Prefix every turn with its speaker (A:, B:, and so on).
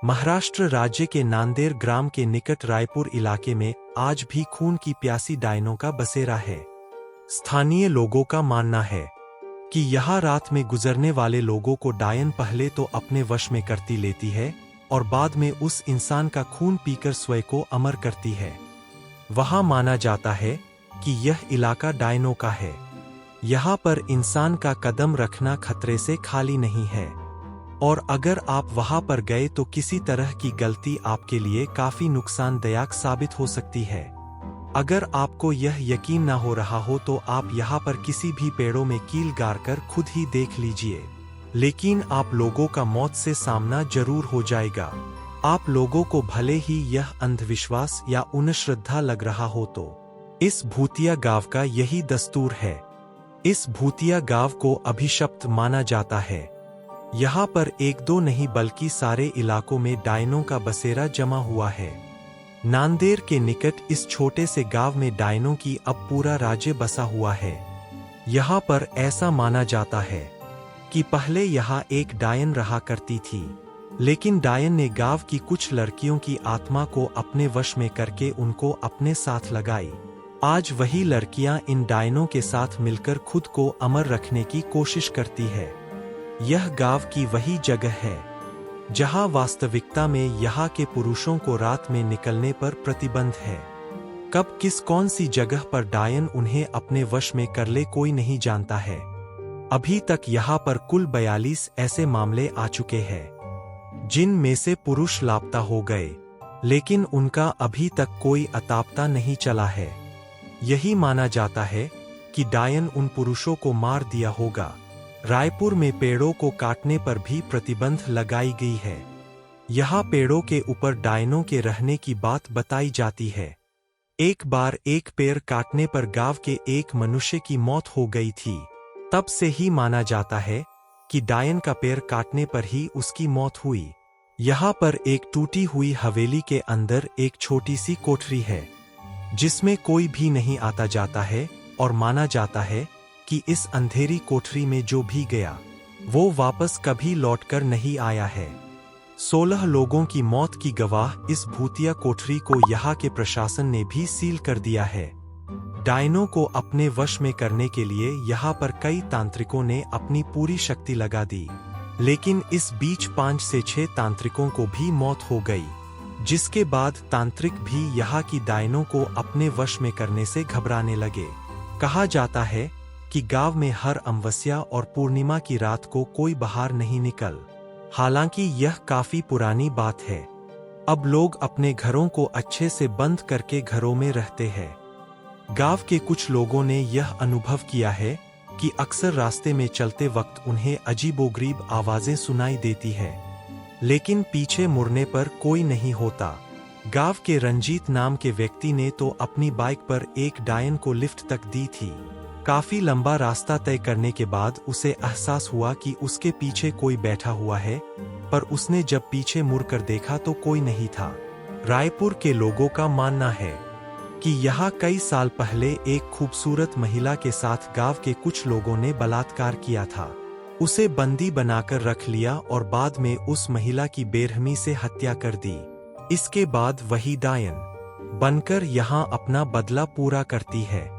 A: महाराष्ट्र राज्य के नांदेड़ ग्राम के निकट रायपुर इलाके में आज भी खून की प्यासी डायनों का बसेरा है। स्थानीय लोगों का मानना है कि यहाँ रात में गुजरने वाले लोगों को डायन पहले तो अपने वश में करती लेती है और बाद में उस इंसान का खून पीकर स्वयं को अमर करती है। वहाँ माना जाता है कि यह इलाका डायनों का है। यहाँ पर इंसान का कदम रखना खतरे से खाली नहीं है और अगर आप वहाँ पर गए तो किसी तरह की गलती आपके लिए काफी नुकसानदायक साबित हो सकती है। अगर आपको यह यकीन ना हो रहा हो तो आप यहाँ पर किसी भी पेड़ों में कील गाड़कर खुद ही देख लीजिए, लेकिन आप लोगों का मौत से सामना जरूर हो जाएगा। आप लोगों को भले ही यह अंधविश्वास या अंधश्रद्धा लग रहा हो तो इस भूतिया गांव का यही दस्तूर है। इस भूतिया गांव को अभिशप्त माना जाता है। यहाँ पर एक दो नहीं बल्कि सारे इलाकों में डायनों का बसेरा जमा हुआ है। नांदेड़ के निकट इस छोटे से गांव में डायनों की अब पूरा राज्य बसा हुआ है। यहाँ पर ऐसा माना जाता है कि पहले यहाँ एक डायन रहा करती थी, लेकिन डायन ने गांव की कुछ लड़कियों की आत्मा को अपने वश में करके उनको अपने साथ लगाई। आज वही लड़कियां इन डायनों के साथ मिलकर खुद को अमर रखने की कोशिश करती है। यह गांव की वही जगह है जहां वास्तविकता में यहाँ के पुरुषों को रात में निकलने पर प्रतिबंध है। कब किस कौन सी जगह पर डायन उन्हें अपने वश में कर ले कोई नहीं जानता है। अभी तक यहाँ पर कुल 42 ऐसे मामले आ चुके हैं जिनमें से पुरुष लापता हो गए, लेकिन उनका अभी तक कोई अतापता नहीं चला है। यही माना जाता है कि डायन उन पुरुषों को मार दिया होगा। रायपुर में पेड़ों को काटने पर भी प्रतिबंध लगाई गई है। यहाँ पेड़ों के ऊपर डायनों के रहने की बात बताई जाती है। एक बार एक पेड़ काटने पर गांव के एक मनुष्य की मौत हो गई थी। तब से ही माना जाता है कि डायन का पेड़ काटने पर ही उसकी मौत हुई। यहाँ पर एक टूटी हुई हवेली के अंदर एक छोटी सी कोठरी है जिसमें कोई भी नहीं आता जाता है और माना जाता है कि इस अंधेरी कोठरी में जो भी गया वो वापस कभी लौटकर नहीं आया है। 16 लोगों की मौत की गवाह इस भूतिया कोठरी को यहाँ के प्रशासन ने भी सील कर दिया है। डायनों को अपने वश में करने के लिए यहाँ पर कई तांत्रिकों ने अपनी पूरी शक्ति लगा दी, लेकिन इस बीच 5 से 6 तांत्रिकों को भी मौत हो गई, जिसके बाद तांत्रिक भी यहाँ की डायनों को अपने वश में करने से घबराने लगे। कहा जाता है कि गांव में हर अमावस्या और पूर्णिमा की रात को कोई बाहर नहीं निकल। हालांकि यह काफी पुरानी बात है। अब लोग अपने घरों को अच्छे से बंद करके घरों में रहते हैं। गांव के कुछ लोगों ने यह अनुभव किया है कि अक्सर रास्ते में चलते वक्त उन्हें अजीबोगरीब आवाजें सुनाई देती है, लेकिन पीछे मुड़ने पर कोई नहीं होता। गांव के रंजीत नाम के व्यक्ति ने तो अपनी बाइक पर एक डायन को लिफ्ट तक दी थी। काफी लंबा रास्ता तय करने के बाद उसे एहसास हुआ कि उसके पीछे कोई बैठा हुआ है, पर उसने जब पीछे मुड़कर देखा तो कोई नहीं था। रायपुर के लोगों का मानना है कि यहाँ कई साल पहले एक खूबसूरत महिला के साथ गांव के कुछ लोगों ने बलात्कार किया था। उसे बंदी बनाकर रख लिया और बाद में उस महिला की बेरहमी से हत्या कर दी। इसके बाद वही डायन बनकर यहाँ अपना बदला पूरा करती है।